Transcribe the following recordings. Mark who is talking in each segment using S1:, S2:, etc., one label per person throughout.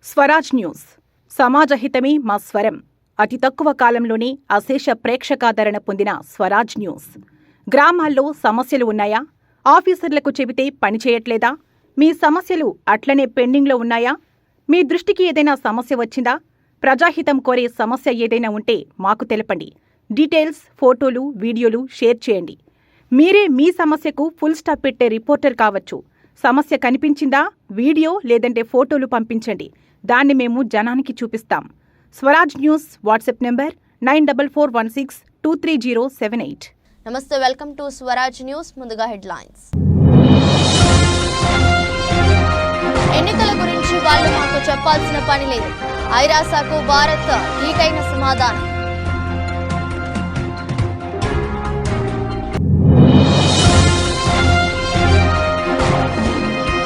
S1: Swaraj news సమాజహితమే మా స్వరం. అతి తక్కువ కాలంలోనే అశేష ప్రేక్షకాదరణ పొందిన స్వరాజ్ న్యూస్. గ్రామాల్లో సమస్యలు ఉన్నాయా? ఆఫీసర్లకు చెబితే పనిచేయట్లేదా? మీ సమస్యలు అట్లనే పెండింగ్లో ఉన్నాయా? మీ దృష్టికి ఏదైనా సమస్య వచ్చిందా? ప్రజాహితం కోరే సమస్య ఏదైనా ఉంటే మాకు తెలపండి. డీటెయిల్స్, ఫోటోలు, వీడియోలు షేర్ చేయండి. మీరే మీ సమస్యకు ఫుల్ స్టాప్ పెట్టే రిపోర్టర్ కావచ్చు. సమస్య కనిపించిందా? వీడియో లేదంటే ఫోటోలు పంపించండి. దాన్ని మేము జనానికి చూపిస్తాం. Swaraj news WhatsApp number 9441623078.
S2: నమస్తే, వెల్కమ్ టు స్వరాజ్ న్యూస్. ముందుగా హెడ్లైన్స్. ఎన్నికల గురించి వాళ్ళు మాకు చెప్పాల్సిన పని లేదు. ఐరాసాకు భారత్ ధీటైన సమాధానం.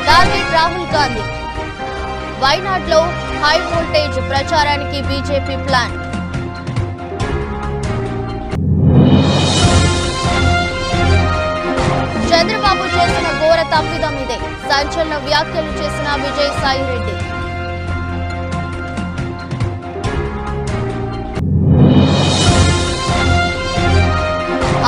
S2: టార్గెట్ రాహుల్ గాంధీ. వైనాడ్లో హై వోల్టేజ్ ప్రచారానికి బీజేపీ ప్లాన్. చంద్రబాబు చేసిన ఘోర తప్పిదం ఇదే. సంచలన వ్యాఖ్యలు చేసిన విజయసాయిరెడ్డి.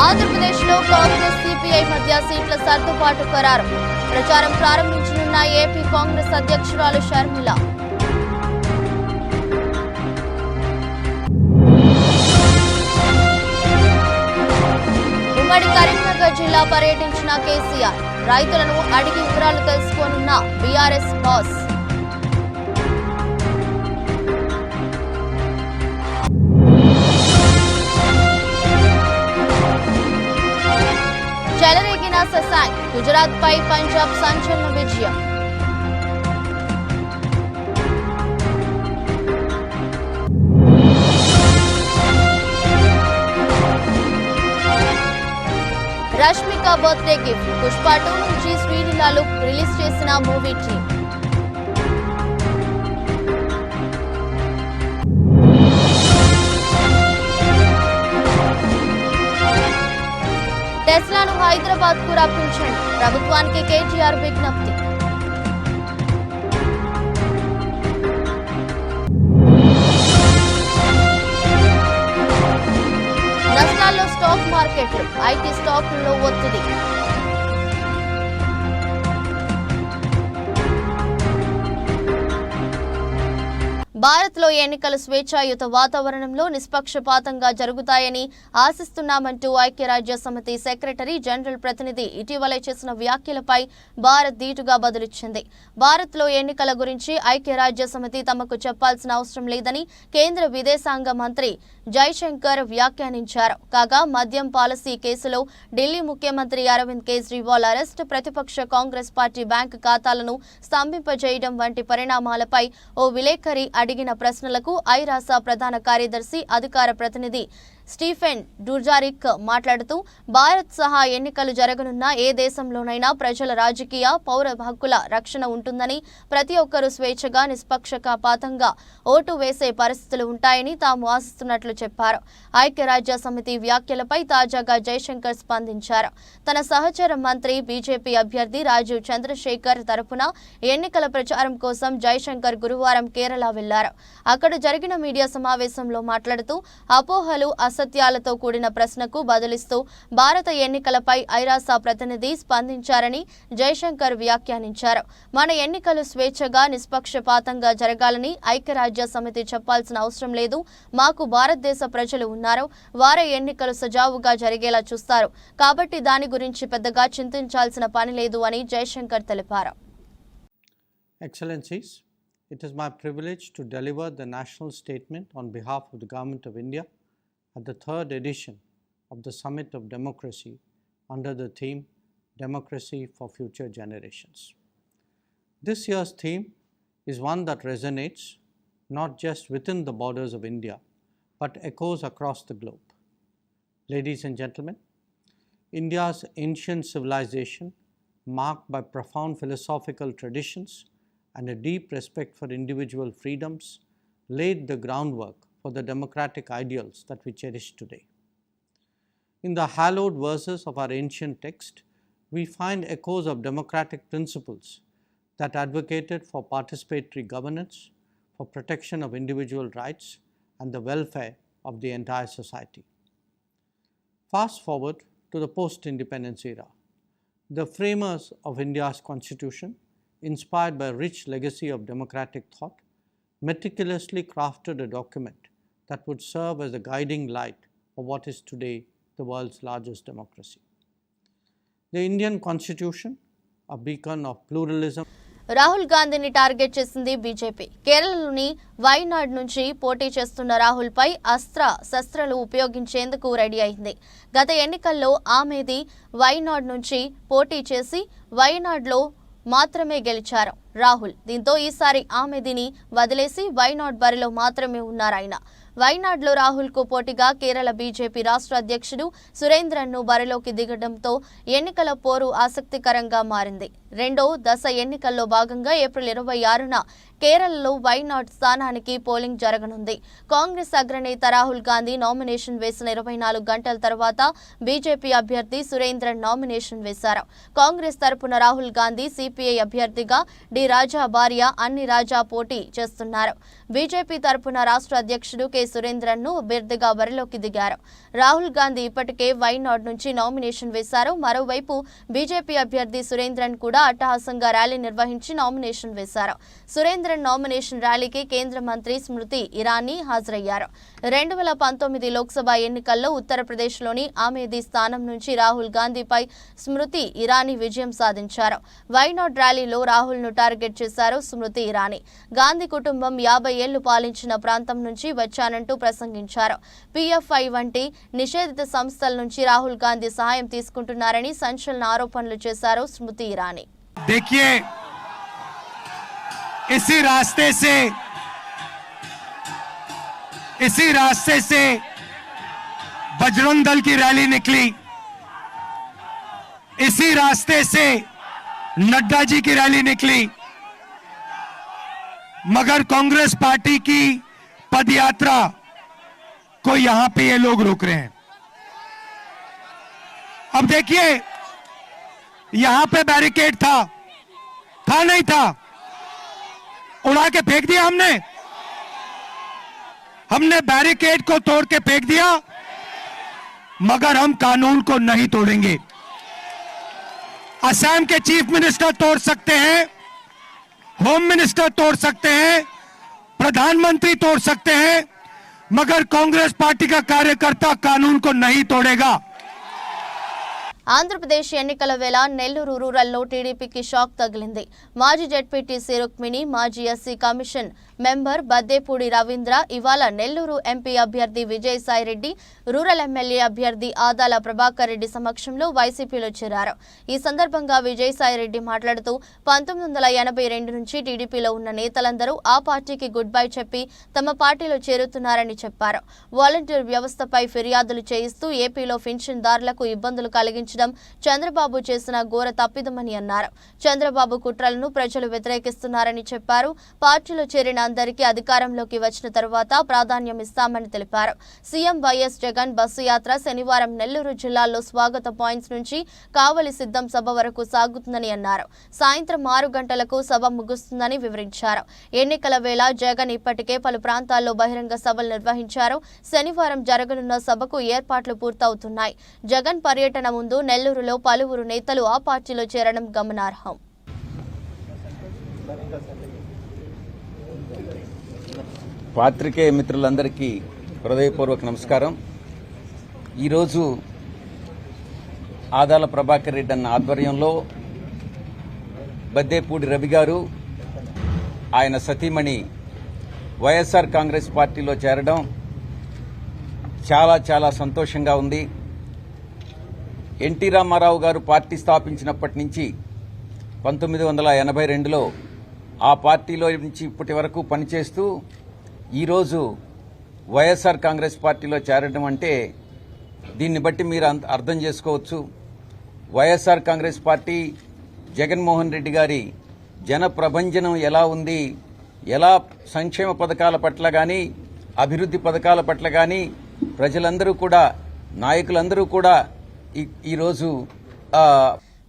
S2: ఆంధ్రప్రదేశ్లో కాంగ్రెస్ సిపిఐ మధ్య సీట్ల సర్దుబాటు ఖరారు. ప్రచారం ప్రారంభించనున్న ఏపీ కాంగ్రెస్ అధ్యక్షురాలు షర్మిల. ఉమ్మడి కరీంనగర్ జిల్లా పర్యటించిన కేసీఆర్. రైతులను అడిగి వివరాలు తెలుసుకోనున్న బీఆర్ఎస్ బాస్. చెలరేగిన శశాంక్. గుజరాత్ పై పంజాబ్ సంచలన విజయం. Rashmika birthday gift. పుష్ప 2 నుంచి శ్రీలీలా లుక్ రిలీజ్ చేసిన మూవీ టీమ్. టెస్లాను హైదరాబాద్ కు రప్పించండి. ప్రభుత్వానికి కేటీఆర్ విజ్ఞప్తి. నష్టాల్లో స్టాక్ మార్కెట్లు. ఐటీ స్టాకుల్లో ఒత్తిడి. భారత్లో ఎన్నికలు స్వేచ్ఛాయుత వాతావరణంలో నిష్పక్షపాతంగా జరుగుతాయని ఆశిస్తున్నామంటూ ఐక్యరాజ్యసమితి సెక్రటరీ జనరల్ ప్రతినిధి ఇటీవలే చేసిన వ్యాఖ్యలపై భారత్ ధీటుగా బదులిచ్చింది. భారత్లో ఎన్నికల గురించి ఐక్యరాజ్యసమితి తమకు చెప్పాల్సిన అవసరం లేదని కేంద్ర విదేశాంగ మంత్రి జైశంకర్ వ్యాఖ్యానించారు. కాగా మద్యం పాలసీ కేసులో ఢిల్లీ ముఖ్యమంత్రి అరవింద్ కేజ్రీవాల్ అరెస్ట్, ప్రతిపక్ష కాంగ్రెస్ పార్టీ బ్యాంకు ఖాతాలను స్తంభింపజేయడం వంటి పరిణామాలపై ఓ విలేకరి అడిగిన ప్రశ్నలకు ఐరాస ప్రధాన కార్యదర్శి అధికార ప్రతినిధి స్టీఫెన్ డుజారిక్ మాట్లాడుతూ భారత్ సహా ఎన్నికలు జరగనున్న ఏ దేశంలోనైనా ప్రజల రాజకీయ, పౌర హక్కుల రక్షణ ఉంటుందని, ప్రతి ఒక్కరూ స్వేచ్ఛగా, నిష్పక్షపాతంగా ఓటు వేసే పరిస్థితులు ఉంటాయని తాము ఆశిస్తున్నట్లు చెప్పారు. ఐక్యరాజ్య సమితి వ్యాఖ్యలపై తాజాగా జైశంకర్ స్పందించారు. తన సహచర మంత్రి, బీజేపీ అభ్యర్థి రాజీవ్ చంద్రశేఖర్ తరపున ఎన్నికల ప్రచారం కోసం జైశంకర్ గురువారం కేరళ వెళ్లారు. అక్కడ జరిగిన మీడియా సమావేశంలో మాట్లాడుతూ అపోహలు, అసత్యాలతో కూడిన ప్రశ్నకు బదులిస్తూ భారత ఎన్నికలపై ఐరాస ప్రతినిధి స్పందించారని జైశంకర్ వ్యాఖ్యానించారు. మన ఎన్నికలు స్వేచ్ఛగా, నిష్పక్షపాతంగా జరగాలని ఐక్యరాజ్య సమితి చెప్పాల్సిన అవసరం లేదు. మాకు భారతదేశ ప్రజలు ఉన్నారు. వారే ఎన్నికలు సజావుగా జరిగేలా చూస్తారు. కాబట్టి దాని గురించి పెద్దగా చింతించాల్సిన పని లేదు అని జైశంకర్ తెలిపారు.
S3: Excellencies, it is my privilege to deliver the national statement on behalf of the Government of India at the third edition of the Summit of Democracy under the theme Democracy for Future Generations. This year's theme is one that resonates not just within the borders of India, but echoes across the globe. Ladies and gentlemen, India's ancient civilization, marked by profound philosophical traditions and a deep respect for individual freedoms, laid the groundwork for the democratic ideals that we cherish today. In the hallowed verses of our ancient text, we find echoes of democratic principles that advocated for participatory governance, for protection of individual rights and the welfare of the entire society. Fast forward to the post-independence era. The framers of India's constitution, inspired by a rich legacy of democratic thought, meticulously crafted a document that would serve as a guiding light of what is today the world's largest democracy. The Indian Constitution, a beacon of pluralism.
S2: Rahul గాంధీని target చేసింది BJP. కేరళలోని వైనాడ్ నుంచి పోటీ చేస్తున్న రాహుల్ పై శస్త్రాలు ఉపయోగించేందుకు ready అయింది. గత ఎన్నికల్లో ఆమెది వైనాడ్ నుంచి పోటీ చేసి వైనాడ్లో మాత్రమే గెలిచారు రాహుల్. దీంతో ఈసారి ఆమెదిని వదిలేసి వైనాడ్ బరిలో మాత్రమే ఉన్నారాయన. వైనాడ్లో రాహుల్కు పోటీగా కేరళ బీజేపీ రాష్ట్ర అధ్యక్షుడు సురేంద్రన్ను బరిలోకి దిగడంతో ఎన్నికల పోరు ఆసక్తికరంగా మారింది. రెండో దశ ఎన్నికల్లో భాగంగా ఏప్రిల్ 26న కేరళలో వైనాడ్ స్థానానికి పోలింగ్ జరగనుంది. కాంగ్రెస్ అగ్రనేత రాహుల్ గాంధీ నామినేషన్ వేసిన 24 గంటల తర్వాత బీజేపీ అభ్యర్థి సురేంద్రన్ నామినేషన్ వేశారు. కాంగ్రెస్ తరపున రాహుల్ గాంధీ, సిపిఐ అభ్యర్థిగా డి రాజా భార్య అన్ని రాజా పోటీ చేస్తున్నారు. బీజేపీ తరపున రాష్ట్ర అధ్యక్షుడు కె సురేంద్రన్ను అభ్యర్థిగా బరిలోకి దిగారు. రాహుల్ గాంధీ ఇప్పటికే వైనాడ్ నుంచి నామినేషన్ వేశారు. మరోవైపు బీజేపీ అభ్యర్థి సురేంద్రన్ కూడా అట్టహాసంగా ర్యాలీ నిర్వహించి నామినేషన్ వేశారు. సురేంద్రన్ నామినేషన్ ర్యాలీకి కేంద్ర మంత్రి స్మృతి ఇరానీ హాజరయ్యారు. 2019 లోక్సభ ఎన్నికల్లో ఉత్తరప్రదేశ్లోని ఆమేథీ స్థానం నుంచి రాహుల్ గాంధీపై స్మృతి ఇరానీ విజయం సాధించారు. వైనాడ్ ర్యాలీలో రాహుల్ను టార్గెట్ చేశారు స్మృతి ఇరానీ. గాంధీ కుటుంబం 50 ఏళ్లు పాలించిన ప్రాంతం నుంచి వచ్చానంటూ ప్రసంగించారు. పిఎఫ్ఐ వంటి నిషేధిత సంస్థల నుంచి రాహుల్ గాంధీ సహాయం తీసుకుంటున్నారని సంచలన ఆరోపణలు చేశారు స్మృతి ఇరానీ.
S4: देखिए, इसी रास्ते से बजरंग दल की रैली निकली, इसी रास्ते से नड्डा जी की रैली निकली, मगर कांग्रेस पार्टी की पदयात्रा को यहां पे ये लोग रोक रहे हैं. अब देखिए, यहां पे बैरिकेड था नहीं था, उड़ा के फेंक दिया हमने बैरिकेड को तोड़ के फेंक दिया, मगर हम कानून को नहीं तोड़ेंगे. असम के चीफ मिनिस्टर तोड़ सकते हैं, होम मिनिस्टर तोड़ सकते हैं, प्रधानमंत्री तोड़ सकते हैं, मगर कांग्रेस पार्टी का कार्यकर्ता कानून को नहीं तोड़ेगा.
S2: ఆంధ్రప్రదేశ్ ఎన్నికల వేళ నెల్లూరు రూరల్లో టీడీపీకి షాక్ తగిలింది. మాజీ జెడ్పీటీసీ రుక్మిణి, మాజీ SC commission member Baddepudi Ravindra ఇవాళ నెల్లూరు ఎంపీ అభ్యర్థి విజయసాయిరెడ్డి, రూరల్ ఎమ్మెల్యే అభ్యర్థి ఆదాల ప్రభాకర్ రెడ్డి సమక్షంలో వైసీపీలో చేరారు. ఈ సందర్భంగా విజయసాయిరెడ్డి మాట్లాడుతూ 1982 నుంచి టీడీపీలో ఉన్న నేతలందరూ ఆ పార్టీకి గుడ్ బై చెప్పి తమ పార్టీలో చేరుతున్నారని చెప్పారు. వాలంటీర్ వ్యవస్థపై ఫిర్యాదులు చేయిస్తూ ఏపీలో పింఛన్దారులకు ఇబ్బందులు కలిగించడం చంద్రబాబు చేసిన ఘోర తప్పిదమని అన్నారు. చంద్రబాబు కుట్రలను ప్రజలు వ్యతిరేకిస్తున్నారని చెప్పారు. పార్టీలో చేరిన అందరికీ అధికారంలోకి వచ్చిన తర్వాత ప్రాధాన్యం ఇస్తామని తెలిపారు. సీఎం వైఎస్ జగన్ బస్సు యాత్ర శనివారం నెల్లూరు జిల్లాలో స్వాగత పాయింట్స్ నుంచి కావలి సిద్ధం సభ వరకు సాగుతుందని అన్నారు. సాయంత్రం 6 గంటలకు సభ ముగుస్తుందని వివరించారు. ఎన్నికల వేళ జగన్ ఇప్పటికే పలు ప్రాంతాల్లో బహిరంగ సభలు నిర్వహించారు. శనివారం జరగనున్న సభకు ఏర్పాట్లు పూర్తవుతున్నాయి. జగన్ పర్యటన ముందు నెల్లూరులో పలువురు నేతలు ఆ పార్టీలో చేరడం గమనార్హం.
S5: పాత్రికేయ మిత్రులందరికీ హృదయపూర్వక నమస్కారం. ఈరోజు ఆదాల ప్రభాకర్ రెడ్డి అన్న ఆధ్వర్యంలో బద్దేపూడి రవి గారు, ఆయన సతీమణి వైఎస్ఆర్ కాంగ్రెస్ పార్టీలో చేరడం చాలా చాలా సంతోషంగా ఉంది. ఎన్టీ రామారావు గారు పార్టీ స్థాపించినప్పటి నుంచి 1982లో ఆ పార్టీలో నుంచి ఇప్పటి వరకు పనిచేస్తూ ఈరోజు వైఎస్ఆర్ కాంగ్రెస్ పార్టీలో చేరడం అంటే దీన్ని బట్టి మీరు అర్థం చేసుకోవచ్చు. వైఎస్ఆర్ కాంగ్రెస్ పార్టీ జగన్మోహన్ రెడ్డి గారి జన ప్రభంజనం ఎలా ఉంది, ఎలా సంక్షేమ పథకాల పట్ల కానీ అభివృద్ధి పథకాల పట్ల కానీ ప్రజలందరూ కూడా, నాయకులందరూ కూడా ఈరోజు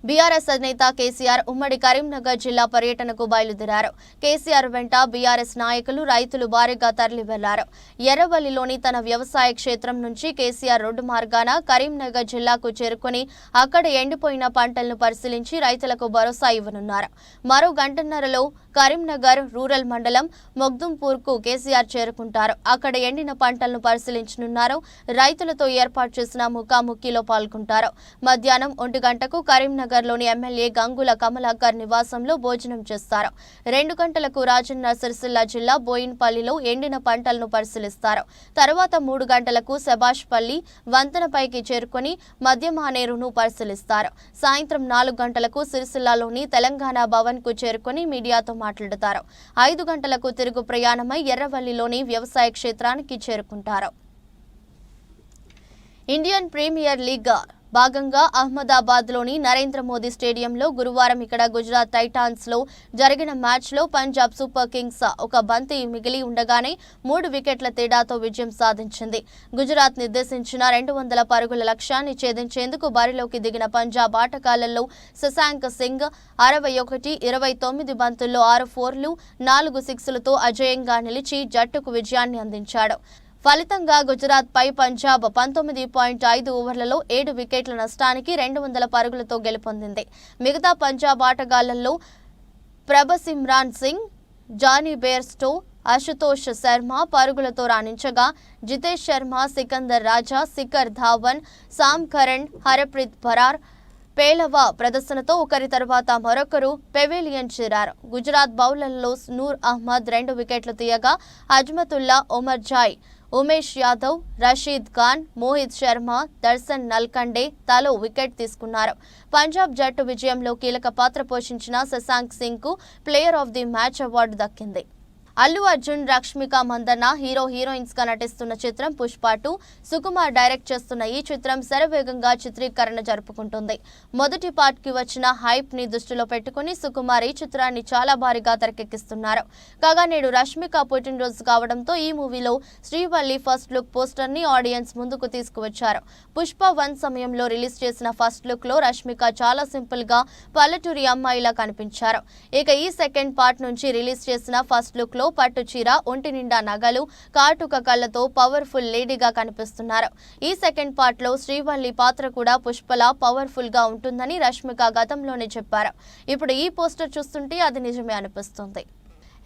S2: బీఆర్ఎస్ అధినేత కేసీఆర్ ఉమ్మడి కరీంనగర్ జిల్లా పర్యటనకు బయలుదేరారు. కేసీఆర్ వెంట బీఆర్ఎస్ నాయకులు, రైతులు భారీగా తరలి వెళ్లారు. ఎర్రవల్లిలోని తన వ్యవసాయ క్షేత్రం నుంచి కేసీఆర్ రోడ్డు మార్గాన కరీంనగర్ జిల్లాకు చేరుకుని అక్కడ ఎండిపోయిన పంటలను పరిశీలించి రైతులకు భరోసా ఇవ్వనున్నారు. మరో గంటన్నరలో కరీంనగర్ రూరల్ మండలం మొగ్దుంపూర్కు కేసీఆర్ చేరుకుంటారు. అక్కడ ఎండిన పంటలను పరిశీలించనున్నారు. రైతులతో ఏర్పాటు చేసిన ముఖాముఖిలో పాల్గొంటారు. మధ్యాహ్నం 1 గంటకు కరీంనగర్లోని ఎమ్మెల్యే గంగుల కమలాకర్ నివాసంలో భోజనం చేస్తారు. 2 గంటలకు రాజన్న సిరిసిల్ల జిల్లా బోయిన్పల్లిలో ఎండిన పంటలను పరిశీలిస్తారు. తర్వాత 3 గంటలకు శభాష్పల్లి వంతెనపైకి చేరుకుని మధ్య మానేరును పరిశీలిస్తారు. సాయంత్రం 4 గంటలకు సిరిసిల్లలోని తెలంగాణ భవన్ కు చేరుకుని మీడియాతో మాట్లాడతారు. 5 గంటలకు తిరుగు ప్రయాణమై ఎర్రవల్లిలోని వ్యవసాయ క్షేత్రానికి చేరుకుంటారు. ఇండియన్ ప్రీమియర్ లీగ్ భాగంగా అహ్మదాబాద్లోని నరేంద్ర మోదీ స్టేడియంలో గురువారం ఇక్కడ గుజరాత్ టైటాన్స్ లో జరిగిన మ్యాచ్లో పంజాబ్ సూపర్ కింగ్స్ ఒక బంతి మిగిలి ఉండగానే 3 వికెట్ల తేడాతో విజయం సాధించింది. గుజరాత్ నిర్దేశించిన 200 పరుగుల లక్ష్యాన్ని ఛేదించేందుకు బరిలోకి దిగిన పంజాబ్ ఆటగాళ్లలో శశాంక్ సింగ్ 61, 29 బంతుల్లో 6 ఫోర్లు, 4 సిక్స్లతో అజేయంగా నిలిచి జట్టుకు విజయాన్ని అందించాడు. ఫలితంగా గుజరాత్ పై పంజాబ్ 19.5 ఓవర్లలో 7 వికెట్ల నష్టానికి 200 పరుగులతో గెలుపొందింది. మిగతా పంజాబ్ ఆటగాళ్లలో ప్రభసిమ్రాన్ సింగ్, జానీ బేర్స్టో, అశుతోష్ శర్మ పరుగులతో రాణించగా జితేష్ శర్మ, సికందర్ రాజా, శిఖర్ ధావన్, సామ్ కరణ్, హరప్రీత్ బరార్ పేలవ ప్రదర్శనతో ఒకరి తర్వాత మరొకరు పెవిలియన్ చేరారు. గుజరాత్ బౌలర్లలో నూర్ అహ్మద్ 2 వికెట్లు తీయగా అజ్మతుల్లా, ఒమర్ జాయ్, ఉమేష్ యాదవ్, రషీద్ ఖాన్, మోహిత్ శర్మ, దర్శన్ నల్కండే తలో వికెట్ తీసుకున్నారు. పంజాబ్ జట్టు విజయంలో కీలక పాత్ర పోషించిన శశాంక్ సింగ్ కు player of the match award దక్కింది. అల్లు అర్జున్, రష్మిక మందన్న హీరో హీరోయిన్స్ గా నటిస్తున్న చిత్రం పుష్ప 2 సుకుమార్ డైరెక్ట్ చేస్తున్న ఈ చిత్రం శరవేగంగా చిత్రీకరణ జరుపుకుంటుంది. మొదటి పార్ట్ కి వచ్చిన హైప్ ని దృష్టిలో పెట్టుకుని సుకుమార్ ఈ చిత్రాన్ని చాలా భారీగా తెరకెక్కిస్తున్నారు. కాగా నేడు రష్మిక పుట్టినరోజు కావడంతో ఈ మూవీలో శ్రీవల్లి ఫస్ట్ లుక్ పోస్టర్ ని ఆడియన్స్ ముందుకు తీసుకువచ్చారు. పుష్ప 1 సమయంలో రిలీజ్ చేసిన ఫస్ట్ లుక్ లో రష్మిక చాలా సింపుల్ గా పల్లెటూరి అమ్మాయిలా కనిపించారు. ఇక ఈ సెకండ్ పార్ట్ నుంచి రిలీజ్ చేసిన ఫస్ట్ లుక్ లో పట్టు చీర, ఒంటి నిండా నగలు, కాటుక కళ్లతో పవర్ఫుల్ లేడీగా కనిపిస్తున్నారు. ఈ సెకండ్ పార్ట్ లో శ్రీవల్లి పాత్ర కూడా పుష్పలా పవర్ఫుల్ గా ఉంటుందని రష్మిక గతంలోనే చెప్పారు. ఇప్పుడు ఈ పోస్టర్ చూస్తుంటే అది నిజమే అనిపిస్తుంది.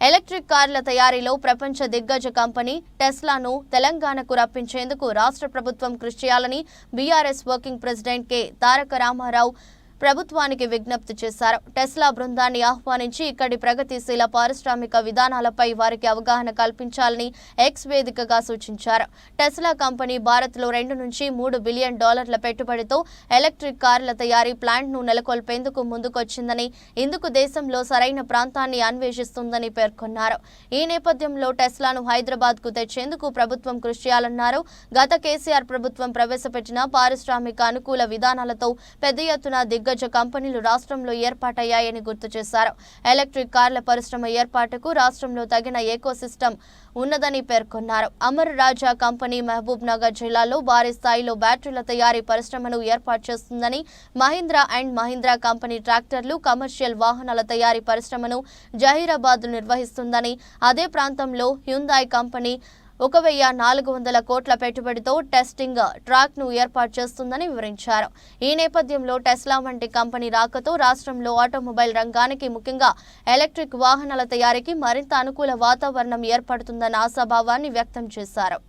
S2: ఎలక్ట్రిక్ కార్ల తయారీలో ప్రపంచ దిగ్గజ కంపెనీ టెస్లాను తెలంగాణకు రప్పించేందుకు రాష్ట్ర ప్రభుత్వం కృషి చేయాలని బీఆర్ఎస్ వర్కింగ్ ప్రెసిడెంట్ కె తారక రామారావు ప్రభుత్వానికి విజ్ఞప్తి చేశారు. టెస్లా బృందాన్ని ఆహ్వానించి ఇక్కడి ప్రగతిశీల పారిశ్రామిక విధానాలపై వారికి అవగాహన కల్పించాలని ఎక్స్ వేదికగా సూచించారు. టెస్లా కంపెనీ భారత్లో 2 నుంచి $3 బిలియన్ పెట్టుబడితో ఎలక్ట్రిక్ కార్ల తయారీ ప్లాంట్ను నెలకొల్పేందుకు ముందుకొచ్చిందని, ఇందుకు దేశంలో సరైన ప్రాంతాన్ని అన్వేషిస్తుందని పేర్కొన్నారు. ఈ నేపథ్యంలో టెస్లాను హైదరాబాద్కు తెచ్చేందుకు ప్రభుత్వం కృషి చేయాలన్నారు. గత కేసీఆర్ ప్రభుత్వం ప్రవేశపెట్టిన పారిశ్రామిక అనుకూల విధానాలతో పెద్ద ఎత్తున దిగ్గజ కంపెనీలు రాష్ట్రంలో ఏర్పాటయ్యాయని గుర్తు చేశారు. ఎలక్ట్రిక్ కార్ల పరిశ్రమ ఏర్పాటుకు రాష్ట్రంలో తగిన ఎకోసిస్టమ్ ఉన్నదని పేర్కొన్నారు. అమర్ రాజా కంపెనీ మహబూబ్ నగర్ జిల్లాలో భారీ స్థాయిలో బ్యాటరీల తయారీ పరిశ్రమను ఏర్పాటు చేస్తుందని, మహీంద్రా అండ్ మహీంద్రా కంపెనీ ట్రాక్టర్లు, కమర్షియల్ వాహనాల తయారీ పరిశ్రమను జహీరాబాద్ నిర్వహిస్తుందని, అదే ప్రాంతంలో హ్యుందాయ్ కంపెనీ 1,400 కోట్ల పెట్టుబడితో టెస్టింగ్ ట్రాక్ ను ఏర్పాటు చేస్తుందని వివరించారు. ఈ నేపథ్యంలో టెస్లా వంటి కంపెనీ రాకతో రాష్ట్రంలో ఆటోమొబైల్ రంగానికి, ముఖ్యంగా ఎలక్ట్రిక్ వాహనాల తయారీకి మరింత అనుకూల వాతావరణం ఏర్పడుతుందన్న ఆశాభావాన్ని వ్యక్తం చేశారు.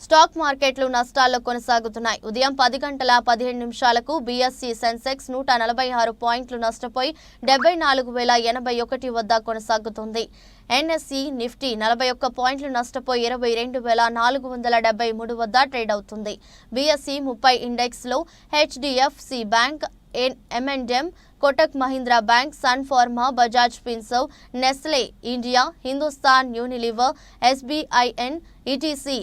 S2: స్టాక్ మార్కెట్లు నష్టాల్లో కొనసాగుతున్నాయి. ఉదయం 10 గంటల 15 నిమిషాలకు బీఎస్ఈ సెన్సెక్స్ 146 పాయింట్లు నష్టపోయి 74,081 వద్ద కొనసాగుతుంది. ఎన్ఎస్ఈ నిఫ్టీ 41 పాయింట్లు నష్టపోయి 22,473 వద్ద ట్రేడ్ అవుతుంది. బీఎస్ఈ 30 ఇండెక్స్ లో HDFC Bank, M&M, Kotak Mahindra Bank, Sun Pharma, Bajaj Finserv, Nestle India, Hindustan Unilever, SBIN, ETC,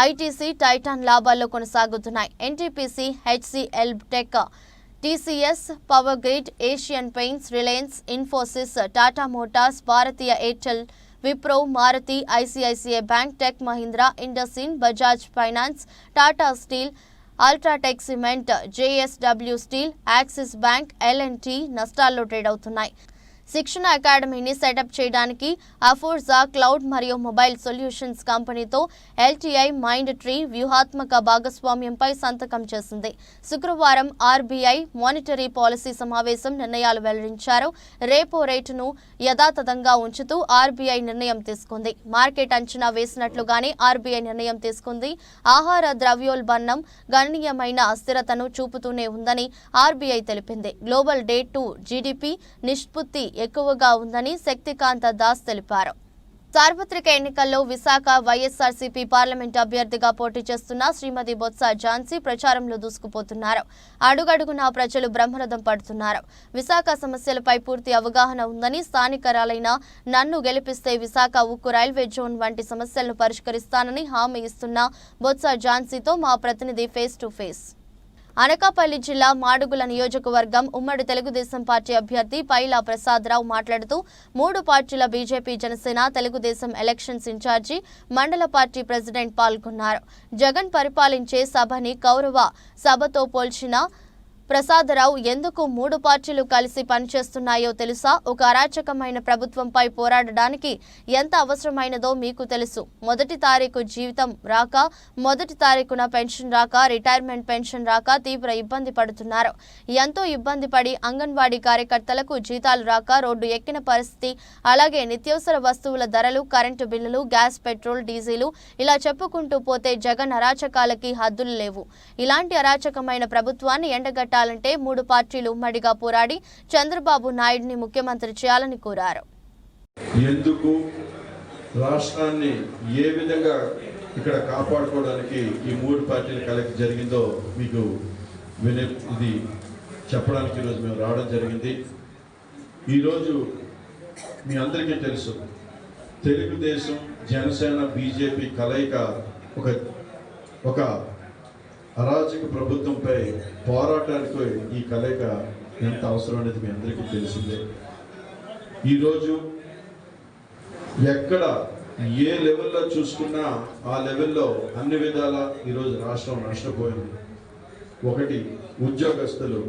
S2: ITC, Titan లాభాల్లో కొనసాగుతున్నాయి. NTPC, HCL Tech, TCS, Power Grid, Asian Paints, Reliance, Infosys, Tata Motors, Bharti Airtel, Wipro, Maruti, ICICI Bank, Tech Mahindra, IndusInd, Bajaj Finance, Tata Steel, UltraTech Cement, JSW Steel, Axis Bank, L&T నష్టాల్లో trade అవుతున్నాయి. శిక్షణ అకాడమీని setup చేయడానికి అఫోర్జా cloud మరియు mobile solutions కంపెనీతో LTI mind tree వ్యూహాత్మక భాగస్వామ్యంపై సంతకం చేసింది. శుక్రవారం RBI మానిటరీ పాలసీ సమావేశం నిర్ణయాలు వెల్లడించారు. రేపో రేటును యథాతథంగా ఉంచుతూ RBI నిర్ణయం తీసుకుంది. మార్కెట్ అంచనా వేసినట్లుగానే RBI నిర్ణయం తీసుకుంది. ఆహార ద్రవ్యోల్బణం గణనీయమైన అస్థిరతను చూపుతూనే ఉందని RBI తెలిపింది. గ్లోబల్ డే 2 GDP నిష్పత్తి ఎక్కువగా ఉందని శక్తికాంత దాస్ తెలిపారు. సార్వత్రిక ఎన్నికల్లో విశాఖ వైఎస్ఆర్సీపీ పార్లమెంట్ అభ్యర్థిగా పోటీ చేస్తున్న శ్రీమతి బొత్స ఝాన్సీ ప్రచారంలో దూసుకుపోతున్నారు. అడుగడుగునా ప్రజలు బ్రహ్మరథం పడుతున్నారు. విశాఖ సమస్యలపై పూర్తి అవగాహన ఉందని, స్థానికరాలైన నన్ను గెలిపిస్తే విశాఖ ఉక్కు రైల్వే జోన్ వంటి సమస్యలను పరిష్కరిస్తానని హామీ ఇస్తున్న బొత్స ఝాన్సీతో మా ప్రతినిధి ఫేస్ టు ఫేస్. అనకాపల్లి జిల్లా మాడుగుల నియోజకవర్గం ఉమ్మడి తెలుగుదేశం పార్టీ అభ్యర్థి పైలా ప్రసాదరావు మాట్లాడుతూ 3 పార్టీల బీజేపీ, జనసేన, తెలుగుదేశం ఎలక్షన్స్ ఇన్ఛార్జి, మండల పార్టీ ప్రెసిడెంట్ పాల్గొన్నారు. జగన్ పరిపాలించే సభని కౌరవ సభతో పోల్చిన ప్రసాదరావు ఎందుకు 3 పార్టీలు కలిసి పనిచేస్తున్నాయో తెలుసా? ఒక అరాచకమైన ప్రభుత్వంపై పోరాడడానికి ఎంత అవసరమైనదో మీకు తెలుసు. 1వ తారీఖు జీవితం రాక, 1వ తారీఖున పెన్షన్ రాక, రిటైర్మెంట్ పెన్షన్ రాక తీవ్ర ఇబ్బంది పడుతున్నారు. ఎంతో ఇబ్బంది పడి అంగన్వాడీ కార్యకర్తలకు జీతాలు రాక రోడ్డు ఎక్కిన పరిస్థితి. అలాగే నిత్యావసర వస్తువుల ధరలు, కరెంటు బిల్లులు, గ్యాస్, పెట్రోల్, డీజిలు ఇలా చెప్పుకుంటూ పోతే జగన్ అరాచకాలకి హద్దులు లేవు. ఇలాంటి అరాచకమైన ప్రభుత్వాన్ని ఎండగట్ట అంటే 3 పార్టీలు ఉమ్మడిగా పోరాడి చంద్రబాబు నాయుడిని ముఖ్యమంత్రి చేయాలని కోరారు.
S6: ఎందుకు రాష్ట్రాన్ని ఏ విధంగా ఇక్కడ కాపాడుకోవడానికి ఈ 3 పార్టీల కలయిక జరిగిందో మీకు ఇది చెప్పడానికి ఈరోజు మేము రావడం జరిగింది. ఈరోజు మీ అందరికీ తెలుసు, తెలుగుదేశం, జనసేన, బీజేపీ కలయిక ఒక అరాచక ప్రభుత్వంపై పోరాటానికి ఈ కలయిక ఎంత అవసరం అనేది మీ అందరికీ తెలిసిందే. ఈరోజు ఎక్కడ ఏ లెవెల్లో చూసుకున్నా ఆ లెవెల్లో అన్ని విధాలా ఈరోజు రాష్ట్రం నష్టపోయింది. ఒకటి, ఉద్యోగస్తులు.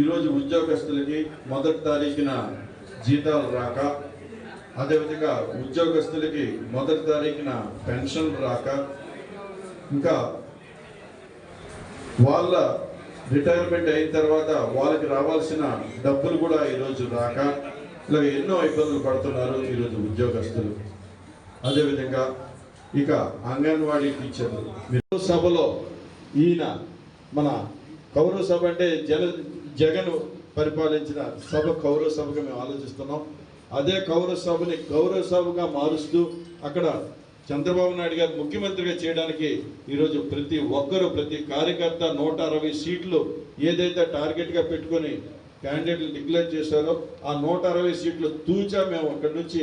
S6: ఈరోజు ఉద్యోగస్తులకి 1వ తారీఖున జీతాలు రాక, అదేవిధంగా ఉద్యోగస్తులకి 1వ తారీఖున పెన్షన్ రాక, ఇంకా వాళ్ళ రిటైర్మెంట్ అయిన తర్వాత వాళ్ళకి రావాల్సిన డబ్బులు కూడా ఈరోజు రాక, ఇలా ఎన్నో ఇబ్బందులు పడుతున్నారు ఈరోజు ఉద్యోగస్తులు. అదేవిధంగా ఇక అంగన్వాడీ టీచర్లు. సభలో ఈయన మన కౌరవ సభ అంటే జగన్ పరిపాలించిన సభ కౌరవ సభగా మేము ఆలోచిస్తున్నాం. అదే కౌరవ సభని గౌరవ సభగా మారుస్తూ అక్కడ చంద్రబాబు నాయుడు గారు ముఖ్యమంత్రిగా చేయడానికి ఈరోజు ప్రతి ఒక్కరూ, ప్రతి కార్యకర్త 160 సీట్లు ఏదైతే టార్గెట్గా పెట్టుకొని క్యాండిడేట్లు డిక్లేర్ చేశారో ఆ 160 సీట్లు తూచా మేము అక్కడి నుంచి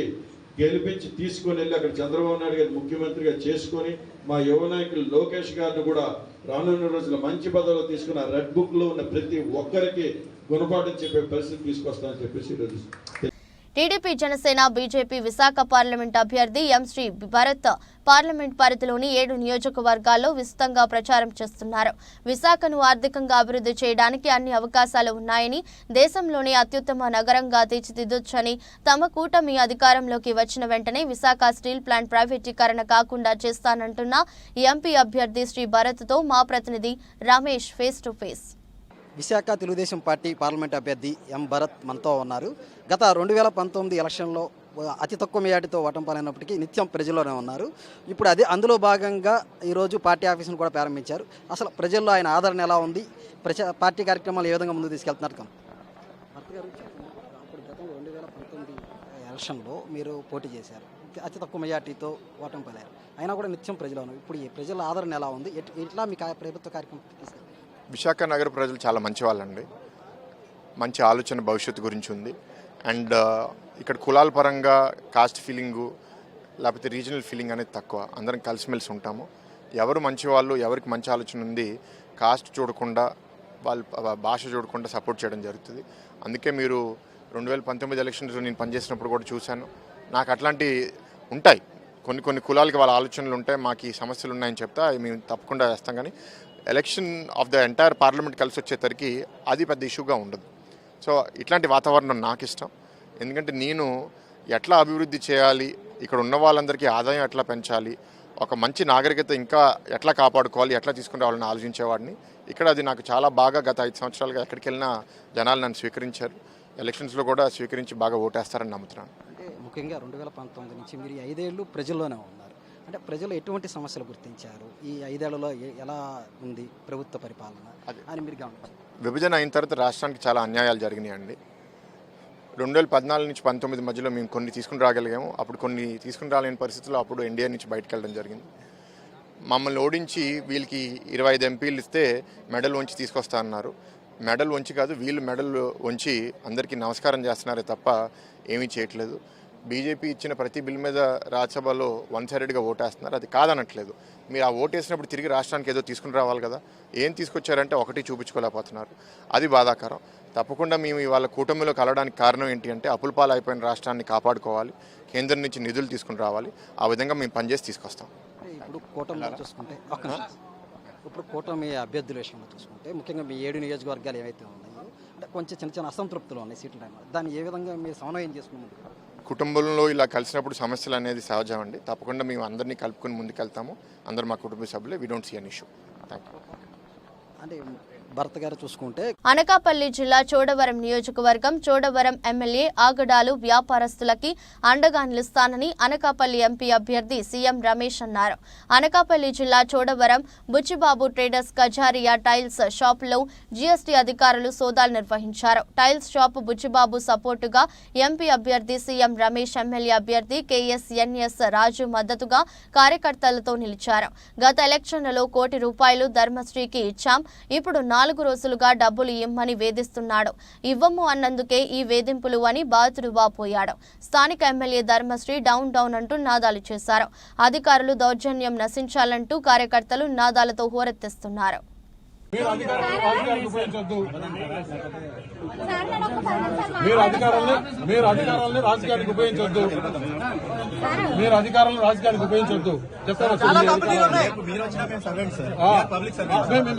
S6: గెలిపించి తీసుకొని వెళ్ళి అక్కడ చంద్రబాబు నాయుడు గారు ముఖ్యమంత్రిగా చేసుకొని మా యువ నాయకులు లోకేష్ గారిని కూడా రానున్న రోజుల్లో మంచి పదవిలో తీసుకుని ఆ రెడ్ బుక్లో ఉన్న ప్రతి ఒక్కరికి గుణపాఠం చెప్పే పరిస్థితి తీసుకొస్తామని చెప్పేసి ఈరోజు
S2: TDP, Janasena, BJP Visakha parliament అభ్యర్థి శ్రీ భరత్ పార్లమెంట్ పరిధిలోని 7 నియోజకవర్గాల్లో విస్తృతంగా ప్రచారం చేస్తున్నారు. విశాఖను ఆర్థికంగా అభివృద్ధి చేయడానికి అన్ని అవకాశాలు ఉన్నాయని, దేశంలోనే అత్యుత్తమ నగరంగా తీర్చిదిద్దొచ్చని, తమ కూటమి అధికారంలోకి వచ్చిన వెంటనే విశాఖ స్టీల్ ప్లాంట్ ప్రైవేటీకరణ కాకుండా చేస్తానంటున్న ఎంపీ అభ్యర్థి శ్రీ భరత్తో మా ప్రతినిధి Ramesh face to face.
S7: Visakha Telugu Desam party parliament అభ్యర్థి భరత్ మనతో ఉన్నారు. గత 2019 ఎలక్షన్లో అతి తక్కువ మెజార్టీతో ఓటం పాలైనప్పటికీ నిత్యం ప్రజల్లోనే ఉన్నారు. ఇప్పుడు అందులో భాగంగా ఈరోజు పార్టీ ఆఫీసును కూడా ప్రారంభించారు. అసలు ప్రజల్లో ఆయన ఆదరణ ఎలా ఉంది, పార్టీ కార్యక్రమాలు ఏ విధంగా ముందుకు తీసుకెళ్తున్నారు? భరత్ గారు, అప్పుడు గతంలో 2019 ఎలక్షన్లో మీరు పోటీ చేశారు, అతి తక్కువ మెజార్టీతో ఓటం పాలారు. అయినా కూడా నిత్యం ప్రజలు ఉన్నారు. ఇప్పుడు ఈ ప్రజల ఆదరణ ఎలా ఉంది, ఎట్లా మీ ప్రభుత్వ కార్యక్రమం తీసుకెళ్తారు?
S8: విశాఖ నగర ప్రజలు చాలా మంచి వాళ్ళండి. మంచి ఆలోచన భవిష్యత్తు గురించి ఉంది. అండ్ ఇక్కడ కులాల పరంగా కాస్ట్ ఫీలింగు లేకపోతే రీజనల్ ఫీలింగ్ అనేది తక్కువ. అందరం కలిసిమెలిసి ఉంటాము. ఎవరు మంచి వాళ్ళు, ఎవరికి మంచి ఆలోచన ఉంది, కాస్ట్ చూడకుండా, వాళ్ళ భాష చూడకుండా సపోర్ట్ చేయడం జరుగుతుంది. అందుకే మీరు 2019 ఎలక్షన్స్ నేను పనిచేసినప్పుడు కూడా చూశాను. నాకు అట్లాంటి ఉంటాయి, కొన్ని కులాలకి వాళ్ళ ఆలోచనలు ఉంటాయి. మాకు ఈ సమస్యలు ఉన్నాయని చెప్తా మేము తప్పకుండా వేస్తాం. కానీ election of the entire parliament కలిసి వచ్చేసరికి అది పెద్ద ఇష్యూగా ఉండదు. సో ఇట్లాంటి వాతావరణం నాకు ఇష్టం. ఎందుకంటే నేను ఎట్లా అభివృద్ధి చేయాలి, ఇక్కడ ఉన్న వాళ్ళందరికీ ఆదాయం ఎట్లా పెంచాలి, ఒక మంచి నాగరికత ఇంకా ఎట్లా కాపాడుకోవాలి, ఎట్లా తీసుకుని రావాలని ఆలోచించేవాడిని. ఇక్కడ అది నాకు చాలా బాగా గత 5 సంవత్సరాలుగా ఎక్కడికి వెళ్ళినా జనాలు నన్ను స్వీకరించారు. ఎలక్షన్స్లో కూడా స్వీకరించి బాగా ఓటేస్తారని నమ్ముతున్నాను.
S7: అంటే ముఖ్యంగా 2019 నుంచి మీరు 5 ఏళ్ళు ప్రజల్లోనే ఉన్నారు. అంటే ప్రజలు ఎటువంటి సమస్యలు గుర్తించారు, ఈ 5 ఏళ్లలో ఎలా ఉంది ప్రభుత్వ పరిపాలన అని మీరు గమనించారు?
S8: విభజన అయిన తర్వాత రాష్ట్రానికి చాలా అన్యాయాలు జరిగినాయండి. 2014 నుంచి 19 మధ్యలో మేము కొన్ని తీసుకుని రాగలిగాము. అప్పుడు కొన్ని తీసుకుని రాలేని పరిస్థితుల్లో అప్పుడు ఎన్డీఏ నుంచి బయటకు వెళ్ళడం జరిగింది. మమ్మల్ని ఓడించి వీళ్ళకి 25 ఎంపీలు ఇస్తే మెడల్ వంచి తీసుకొస్తా అన్నారు. మెడల్ వంచి కాదు, వీళ్ళు మెడల్ వంచి అందరికీ నమస్కారం చేస్తున్నారే తప్ప ఏమీ చేయట్లేదు. బీజేపీ ఇచ్చిన ప్రతి బిల్ మీద రాజ్యసభలో 1 సైడెడ్గా ఓటేస్తున్నారు. అది కాదనట్లేదు. మీరు ఆ ఓటేసినప్పుడు తిరిగి రాష్ట్రానికి ఏదో తీసుకుని రావాలి కదా. ఏం తీసుకొచ్చారంటే ఒకటి చూపించుకోలేకపోతున్నారు. అది బాధాకరం. తప్పకుండా మేము ఇవాళ కూటమిలో కలవడానికి కారణం ఏంటి అంటే అప్పుల పాలు అయిపోయిన రాష్ట్రాన్ని కాపాడుకోవాలి, కేంద్రం నుంచి నిధులు తీసుకుని రావాలి. ఆ విధంగా మేము పనిచేసి తీసుకొస్తాం.
S7: ఇప్పుడు కూటమిలో చూసుకుంటే ఇప్పుడు కూటమి అభ్యర్థుల విషయంలో చూసుకుంటే ముఖ్యంగా మీ 7 నియోజకవర్గాలు ఏవైతే ఉన్నాయో అంటే కొంచెం చిన్న చిన్న అసంతృప్తులు ఉన్నాయి సీట్ల టైంలో. దాన్ని ఏ విధంగా మీరు సమన్వయం చేసుకున్నారు?
S8: కుటుంబంలో ఇలా కలిసినప్పుడు సమస్యలు అనేది సహజం అండి. తప్పకుండా మేము అందరినీ కలుపుకొని ముందుకెళ్తాము. అందరూ మా కుటుంబ సభ్యులే. We don't see an issue. Thank you.
S7: అంటే భర్త గారు చూసుకుంటే
S2: అనకాపల్లి జిల్లా చోడవరం నియోజకవర్గం చోడవరం ఎమ్మెల్యే ఆగడాలు వ్యాపారస్తులకి అండగా నిలుస్తానని అనకాపల్లి ఎంపీ అభ్యర్థి సీఎం రమేష్ అన్నారు. అనకాపల్లి జిల్లా చోడవరం బుచ్చిబాబు ట్రేడర్స్ కజారియా టైల్స్ షాపులో జీఎస్టీ అధికారులు సోదాలు నిర్వహించారు. టైల్స్ షాపు బుచ్చిబాబు సపోర్టుగా ఎంపీ అభ్యర్థి సీఎం రమేష్, ఎమ్మెల్యే అభ్యర్థి కేఎస్ఎన్ఎస్ రాజు మద్దతుగా కార్యకర్తలతో నిలిచారు. గత ఎలక్షన్లలో ₹1 కోటి ధర్మశ్రీకి ఇచ్చాం, ఇప్పుడు 4 రోజులుగా డబ్బులు ఇమ్మని వేధిస్తున్నాడు, ఇవ్వము అన్నందుకే ఈ వేధింపులు అని బాధితుడు వాపోయాడు. స్థానిక ఎమ్మెల్యే ధర్మశ్రీ డౌన్ డౌన్ అంటూ నినాదాలు చేశారు. అధికారులు దౌర్జన్యం నశించాలంటూ కార్యకర్తలు నినాదాలతో హోరెత్తిస్తున్నారు.
S9: మీరు అధికారాన్ని రాజకీయానికి ఉపయోగించొద్దు. మీరు అధికారాలను రాజకీయానికి ఉపయోగించొద్దు చెప్తారా?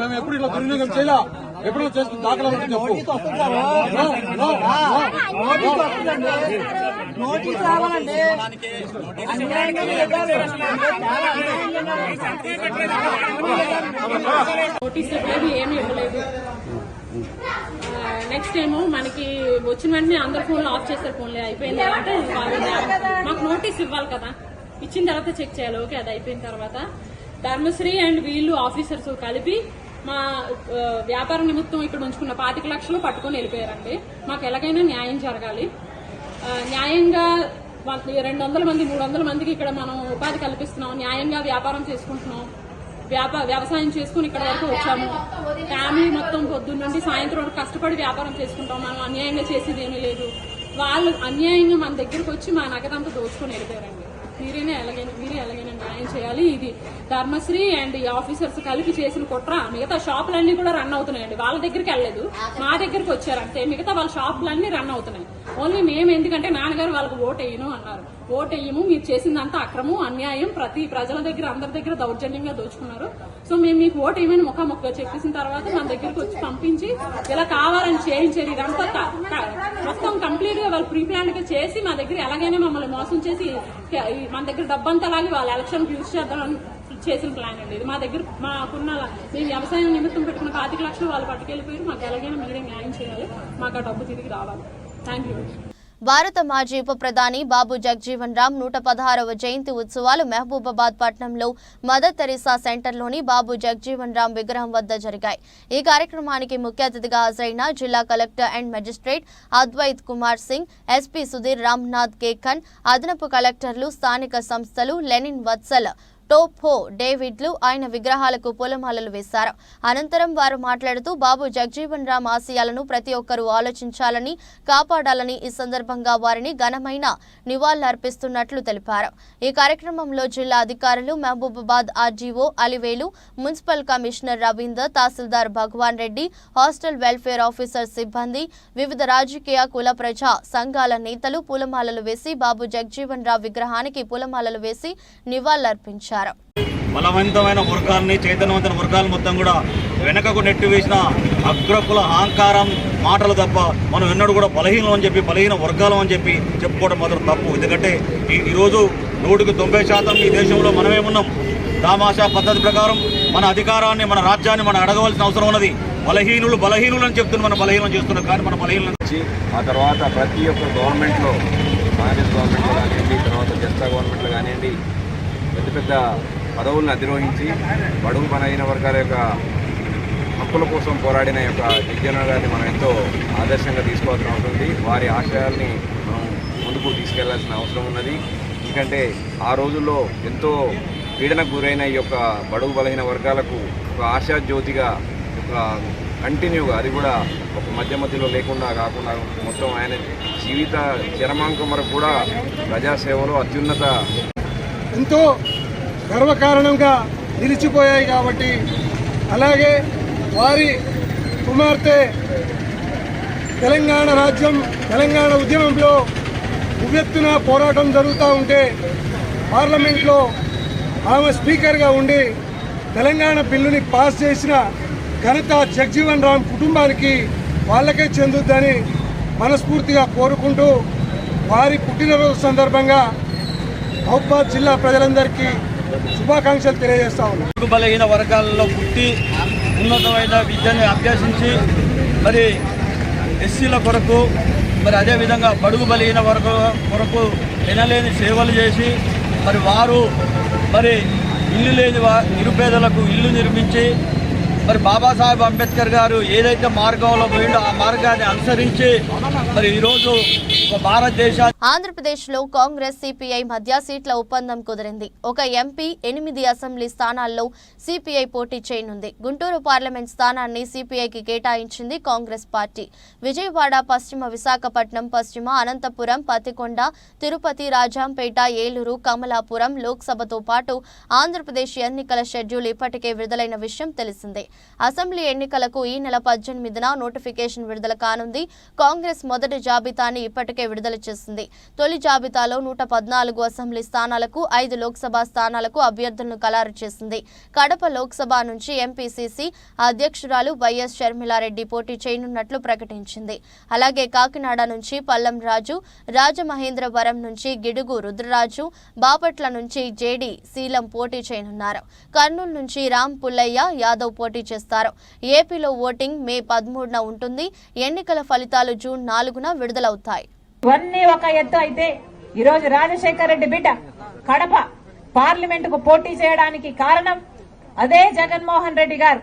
S9: మేము ఎప్పుడు ఇట్లా దుర్వినియోగం చేయాలా? ఎప్పుడు చేస్తున్న దాఖలా చెప్పు.
S10: నోటీస్ ఇవ్వలేదు, ఏమీ ఇవ్వలేదు. నెక్స్ట్ ఏమో మనకి వచ్చిన వెంటనే అందరు ఫోన్లు ఆఫ్ చేస్తారు. ఫోన్లే అయిపోయింది అంటే మాకు నోటీస్ ఇవ్వాలి కదా, ఇచ్చిన తర్వాత చెక్ చేయాలి. ఓకే, అది అయిపోయిన తర్వాత ధర్మశ్రీ అండ్ వీళ్ళు ఆఫీసర్స్ కలిపి మా వ్యాపార నిమిత్తం ఇక్కడ ఉంచుకున్న 25 లక్షలు పట్టుకొని వెళ్ళిపోయారండి. మాకు ఎలాగైనా న్యాయం జరగాలి. న్యాయంగా 200 మంది 300 మందికి ఇక్కడ మనం ఉపాధి కల్పిస్తున్నాం, న్యాయంగా వ్యాపారం చేసుకుంటున్నాం, వ్యవసాయం చేసుకుని ఇక్కడ వరకు వచ్చాము. ఫ్యామిలీ మొత్తం పొద్దున్న నుండి సాయంత్రం వరకు కష్టపడి వ్యాపారం చేసుకుంటాం. మనం అన్యాయంగా చేసేది ఏమీ లేదు. వాళ్ళు అన్యాయంగా మన దగ్గరకు వచ్చి మా నగదంతా దోచుకొని వెళ్ళిపోయారండి. మీరే ఎలాగైనా న్యాయం చేయాలి. ఇది ధర్మశ్రీ అండ్ ఈ ఆఫీసర్స్ కలిపి చేసిన కుట్ర. మిగతా షాపులన్నీ కూడా రన్ అవుతున్నాయండి. వాళ్ళ దగ్గరికి వెళ్ళలేదు, మా దగ్గరికి వచ్చారు అంతే. మిగతా వాళ్ళ షాపులన్నీ రన్ అవుతున్నాయి. ఓన్లీ మేము ఎందుకంటే నాన్నగారు వాళ్ళకి ఓటు వేయను అన్నారు. ఓటు వేయము, మీరు చేసిందంతా అక్రమం, అన్యాయం, ప్రజల దగ్గర అందరి దగ్గర దౌర్జన్యంగా దోచుకున్నారు. సో మేము మీకు ఓటు వేయమని ముఖాముఖిగా చెప్పేసిన తర్వాత మన దగ్గరికి వచ్చి పంపించి ఇలా కావాలని చేయించారు. ఇదంతా మొత్తం కంప్లీట్ గా వాళ్ళు ప్రీ ప్లాన్ గా చేసి మా దగ్గర ఎలాగైనా మమ్మల్ని మోసం చేసి మన దగ్గర డబ్బంతా లాగి వాళ్ళ ఎలక్షన్ యూజ్ చేద్దామని చేసిన ప్లాన్ అండి ఇది. మా దగ్గర మాకున్న మేము వ్యవసాయం నిమిత్తం పెట్టుకున్న 25 లక్షలు వాళ్ళు పట్టుకెళ్ళిపోయారు. మాకు ఎలాగైనా మీరే న్యాయం చేయాలి, మాకు ఆ డబ్బు తిరిగి రావాలి. Thank you.
S2: భారత మాజీ ఉప ప్రధాని బాబు జగజీవన్ రామ్ 116వ జయంతి ఉత్సవాలు మహబూబాబాద్ పట్టణంలో మదర్ తెరీసా సెంటర్లోని బాబు జగజీవన్ రామ్ విగ్రహం వద్ద జరిగాయి. ఈ కార్యక్రమానికి ముఖ్య అతిథిగా హాజరైన జిల్లా collector and magistrate Advait Kumar Singh, SP Sudhir Ramnath Kekan, అదనపు కలెక్టర్లు, స్థానిక సంస్థలు, లెనిన్ వత్సల్, టోప్హో డేవిడ్లు ఆయన విగ్రహాలకు పూలమాలలు వేశారు. అనంతరం వారు మాట్లాడుతూ బాబు జగజీవన్ రామ్ ఆశయాలను ప్రతి ఒక్కరూ ఆలోచించాలని, కాపాడాలని, ఈ సందర్భంగా వారిని ఘనమైన నివాళులర్పిస్తున్నట్లు తెలిపారు. ఈ కార్యక్రమంలో జిల్లా అధికారులు, Mahabubabad RGO Alivelu, municipal commissioner Ravinder, tahsildar Bhagwan Reddy, hostel welfare officer సిబ్బంది, వివిధ రాజకీయ కుల ప్రజా సంఘాల నేతలు పూలమాలలు వేసి బాబు జగజీవన్ రామ్ విగ్రహానికి పూలమాలలు వేసి నివాళులర్పించారు.
S11: బలవంతమైన వర్గాల్ని, చైతన్యవంతమైన వర్గాలు మొత్తం కూడా వెనకకు నెట్టివేసిన అగ్రకుల అహంకారం మాటలు తప్ప మనం ఎన్నడూ కూడా బలహీనం అని చెప్పి, బలహీన వర్గాలం అని చెప్పి చెప్పుకోవడం మాత్రం తప్పు. ఎందుకంటే ఈరోజు 100% ఈ దేశంలో మనమేమున్నాం. దామాషా పద్ధతి ప్రకారం మన అధికారాన్ని, మన రాజ్యాన్ని మనం అడగవలసిన అవసరం ఉన్నది. బలహీనులు అని చెప్తున్నారు, మన బలహీనం చేస్తున్నారు. కానీ మన బలహీనం
S5: ఆ తర్వాత ప్రతి ఒక్క గవర్నమెంట్లో, కాంగ్రెస్ గవర్నమెంట్లో కానివ్వండి, తర్వాత జనతా గవర్నమెంట్లో కానివ్వండి, పెద్ద పెద్ద పదవులను అధిరోహించి బడుగు బలహీన వర్గాల యొక్క హక్కుల కోసం పోరాడిన యొక్క దిగ్జన గారిని మనం ఎంతో ఆదర్శంగా తీసుకోవాల్సిన అవసరం ఉంది. వారి ఆశయాల్ని మనం ముందుకు తీసుకెళ్లాల్సిన అవసరం ఉన్నది. ఎందుకంటే ఆ రోజుల్లో ఎంతో పీడనకు గురైన ఈ యొక్క బడుగు బలహీన వర్గాలకు ఒక ఆశాజ్యోతిగా, ఒక కంటిన్యూగా, అది కూడా ఒక మధ్యలో లేకుండా కాకుండా మొత్తం ఆయన జీవిత చరమాంకం వరకు కూడా ప్రజాసేవలో అత్యున్నత
S4: ఎంతో గర్వకారణంగా నిలిచిపోయాయి. కాబట్టి అలాగే వారి కుమార్తె తెలంగాణ రాజ్యం, తెలంగాణ ఉద్యమంలో ఉవ్వెత్తున పోరాటం జరుగుతూ ఉంటే పార్లమెంట్లో ఆమె స్పీకర్గా ఉండి తెలంగాణ బిల్లుని పాస్ చేసిన ఘనత జగ్జీవన్ రామ్ కుటుంబానికి వాళ్ళకే చెందుద్దని మనస్ఫూర్తిగా కోరుకుంటూ వారి పుట్టినరోజు సందర్భంగా మహబూబాబాద్ జిల్లా ప్రజలందరికీ శుభాకాంక్షలు తెలియజేస్తా ఉన్నాం.
S11: బలహీన వర్గాల్లో పుట్టి ఉన్నతమైన విద్యను అభ్యసించి మరి ఎస్సీల కొరకు, మరి అదేవిధంగా బడుగు బలహీన వర్గాల కొరకు వినలేని సేవలు చేసి మరి వారు మరి ఇల్లు లేని నిరుపేదలకు ఇల్లు నిర్మించి మరి బాబాసాహెబ్ అంబేద్కర్ గారు ఏదైతే మార్గంలో పోయిండో ఆ మార్గాన్ని అనుసరించి మరి ఈరోజు
S2: ఆంధ్రప్రదేశ్లో కాంగ్రెస్ సిపిఐ మధ్య సీట్ల ఒప్పందం కుదిరింది. ఒక ఎంపీ, 8 అసెంబ్లీ స్థానాల్లో సిపిఐ పోటీ చేయనుంది. గుంటూరు పార్లమెంట్ స్థానాన్ని సిపిఐకి కేటాయించింది కాంగ్రెస్ పార్టీ. విజయవాడ, పశ్చిమ విశాఖపట్నం, పశ్చిమ అనంతపురం, పతికొండ, తిరుపతి, రాజాంపేట, ఏలూరు, కమలాపురం లోక్సభతో పాటు ఆంధ్రప్రదేశ్ ఎన్నికల షెడ్యూల్ ఇప్పటికే విడుదలైన విషయం తెలిసిందే. అసెంబ్లీ ఎన్నికలకు ఈ నెల 18న నోటిఫికేషన్ విడుదల కానుంది. కాంగ్రెస్ మొదటి జాబితాని ఇప్పటికే విడుదల చేసింది. తొలి జాబితాలో 114 అసెంబ్లీ స్థానాలకు, 5 లోక్సభ స్థానాలకు అభ్యర్థులను ఖరారు చేసింది. కడప లోక్సభ నుంచి ఎంపీసీసీ అధ్యక్షురాలు వైఎస్ షర్మిలారెడ్డి పోటీ చేయనున్నట్లు ప్రకటించింది. అలాగే కాకినాడ నుంచి పల్లం రాజు, రాజమహేంద్రవరం నుంచి గిడుగు రుద్రరాజు, బాపట్ల నుంచి జేడీ శీలం పోటీ చేయనున్నారు. కర్నూలు నుంచి రామ్ పుల్లయ్య యాదవ్ పోటీ చేస్తారు. ఏపీలో ఓటింగ్ మే 13న ఉంటుంది. ఎన్నికల ఫలితాలు జూన్ 4న విడుదలవుతాయి.
S12: ఇవన్నీ ఒక ఎత్తు అయితే ఈరోజు రాజశేఖర రెడ్డి బిడ్డ కడప పార్లమెంటుకు పోటీ చేయడానికి కారణం అదే జగన్మోహన్ రెడ్డి గారు.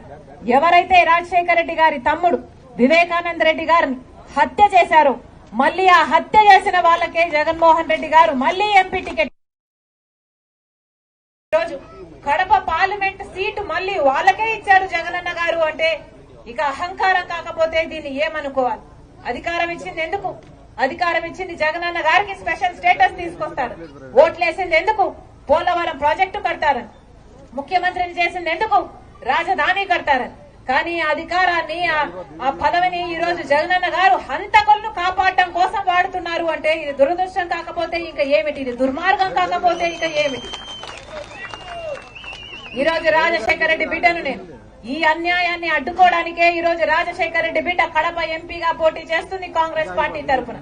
S12: ఎవరైతే రాజశేఖర రెడ్డి గారి తమ్ముడు వివేకానంద రెడ్డి గారిని హత్య చేశారో, మళ్లీ ఆ హత్య చేసిన వాళ్ళకే జగన్మోహన్ రెడ్డి గారు మళ్లీ ఎంపీ టికెట్, ఈరోజు కడప పార్లమెంట్ సీటు మళ్లీ వాళ్ళకే ఇచ్చారు జగనన్న గారు. అంటే ఇక అహంకారం కాకపోతే దీన్ని ఏమనుకోవాలి? అధికారం ఇచ్చింది ఎందుకు? అధికారం ఇచ్చింది జగనన్న గారికి స్పెషల్ స్టేటస్ తీసుకొస్తారు. ఓట్లేసింది ఎందుకు? పోలవరం ప్రాజెక్టు కడతారని. ముఖ్యమంత్రిని చేసింది ఎందుకు? రాజధాని కడతారని. కానీ ఆ అధికారాన్ని, ఆ పదవిని ఈ రోజు జగనన్న గారు హంతకులను కాపాడటం కోసం వాడుతున్నారు. అంటే ఇది దురదృష్టం కాకపోతే ఇంకా ఏమిటి? ఇది దుర్మార్గం కాకపోతే ఇంకా ఏమిటి? ఈ రోజు రాజశేఖర రెడ్డి బిడ్డను నేను ఈ అన్యాయాన్ని అడ్డుకోవడానికే ఈ రోజు రాజశేఖర రెడ్డి బిడ్డ కడప ఎంపీగా పోటీ చేస్తుంది కాంగ్రెస్ పార్టీ తరఫున.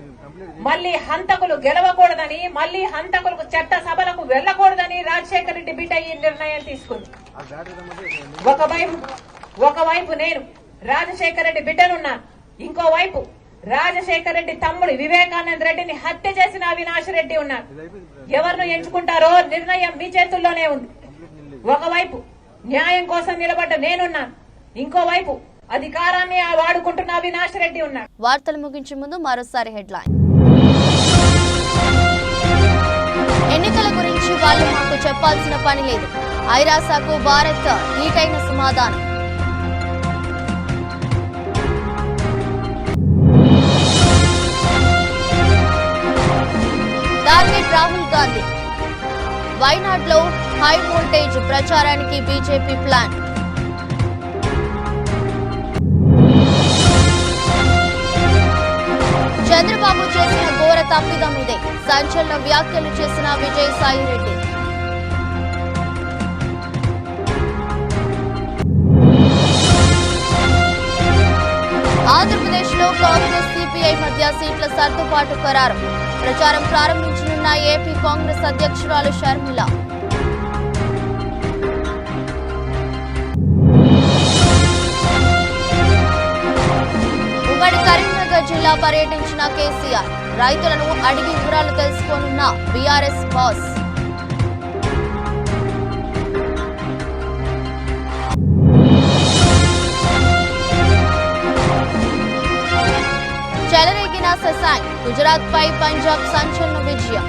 S12: మళ్లీ హంతకులు గెలవకూడదని, మళ్లీ హంతకులకు చట్ట సభలకు వెళ్లకూడదని రాజశేఖర రెడ్డి బిడ్డ ఈ నిర్ణయం తీసుకుంది. ఒకవైపు నేను రాజశేఖర రెడ్డి బిడ్డనున్నాను, ఇంకోవైపు రాజశేఖర రెడ్డి తమ్ముడు వివేకానంద రెడ్డిని హత్య చేసిన అవినాష్ రెడ్డి ఉన్నారు. ఎవరిని ఎంచుకుంటారో నిర్ణయం మీ చేతుల్లోనే ఉంది. ఒకవైపు న్యాయం కోసం నిలబడ్డ నేనున్నాను, ఇంకోవైపు అధికారాన్ని వాడుకుంటున్న అవినాష్ రెడ్డి ఉన్నాడు.
S2: వార్తలు ముగించే ముందు మరోసారి హెడ్లైన్. ఎన్నికల గురించి వాళ్ళు మాకు చెప్పాల్సిన పని లేదు. ఐరాసాకు భారత్ ధీటైన సమాధానం. టార్గెట్ రాహుల్ గాంధీ. వైనాడ్లో హై వోల్టేజ్ ప్రచారానికి బీజేపీ ప్లాన్. చంద్రబాబు చేసిన ఘోర తప్పిదం ఇదే. సంచలన వ్యాఖ్యలు చేసిన విజయసాయి రెడ్డి. సిపిఐ మధ్య సీట్ల సర్దుబాటు ఖరారు. ప్రచారం ప్రారంభించనున్న ఏపీ కాంగ్రెస్ అధ్యక్షురాలు షర్మిల. ఉమ్మడి కరీంనగర్ జిల్లా పర్యటించిన కేసీఆర్. రైతులను అడిగి వివరాలు తెలుసుకోనున్న బీఆర్ఎస్ బాస్. చెలరేగిన శశాంక్. గుజరాత్ పై పంజాబ్ సంచలన విజయం.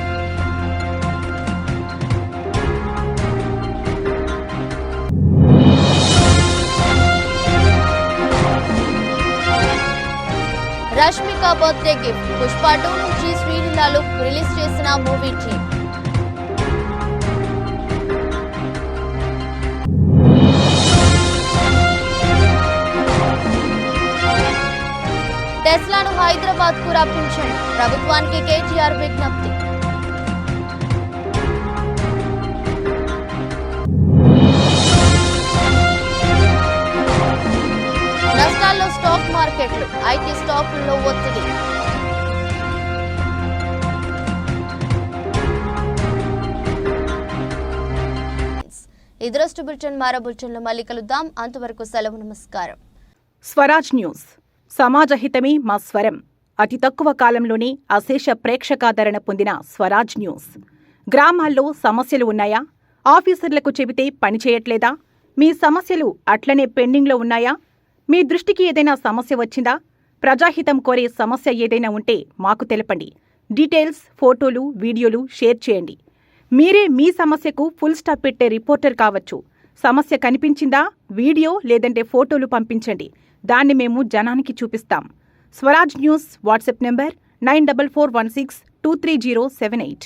S2: Rashmika birthday gift. పుష్ప 2 నుంచి శ్రీలీల లుక్ రిలీజ్ చేసిన మూవీ టీమ్. టెస్లాను హైదరాబాద్ కు రప్పించండి. ప్రభుత్వానికి కేటీఆర్ విజ్ఞప్తి. నష్టాల్లో స్టాక్ మార్కెట్లు. ఐటీ స్టాకుల్లో ఒత్తిడి. ఇది రోజు బులెటిన్. మరో బులెటిన్లో మళ్ళీ కలుద్దాం. అంతవరకు సెలవు. నమస్కారం.
S1: స్వరాజ్ న్యూస్. సమాజహితమే మా స్వరం. అతి తక్కువ కాలంలోనే అశేష ప్రేక్షకాదరణ పొందిన స్వరాజ్ న్యూస్. గ్రామాల్లో సమస్యలు ఉన్నాయా? ఆఫీసర్లకు చెబితే పని చేయట్లేదా? మీ సమస్యలు అట్లనే పెండింగ్లో ఉన్నాయా? మీ దృష్టికి ఏదైనా సమస్య వచ్చిందా? ప్రజాహితం కోరే సమస్య ఏదైనా ఉంటే మాకు తెలపండి. డీటెయిల్స్, ఫోటోలు, వీడియోలు షేర్ చేయండి. మీరే మీ సమస్యకు ఫుల్ స్టాప్ పెట్టే రిపోర్టర్ కావచ్చు. సమస్య కనిపించిందా? వీడియో లేదంటే ఫోటోలు పంపించండి. దాన్ని మేము జనానికి చూపిస్తాం. Swaraj news WhatsApp number 9441623078.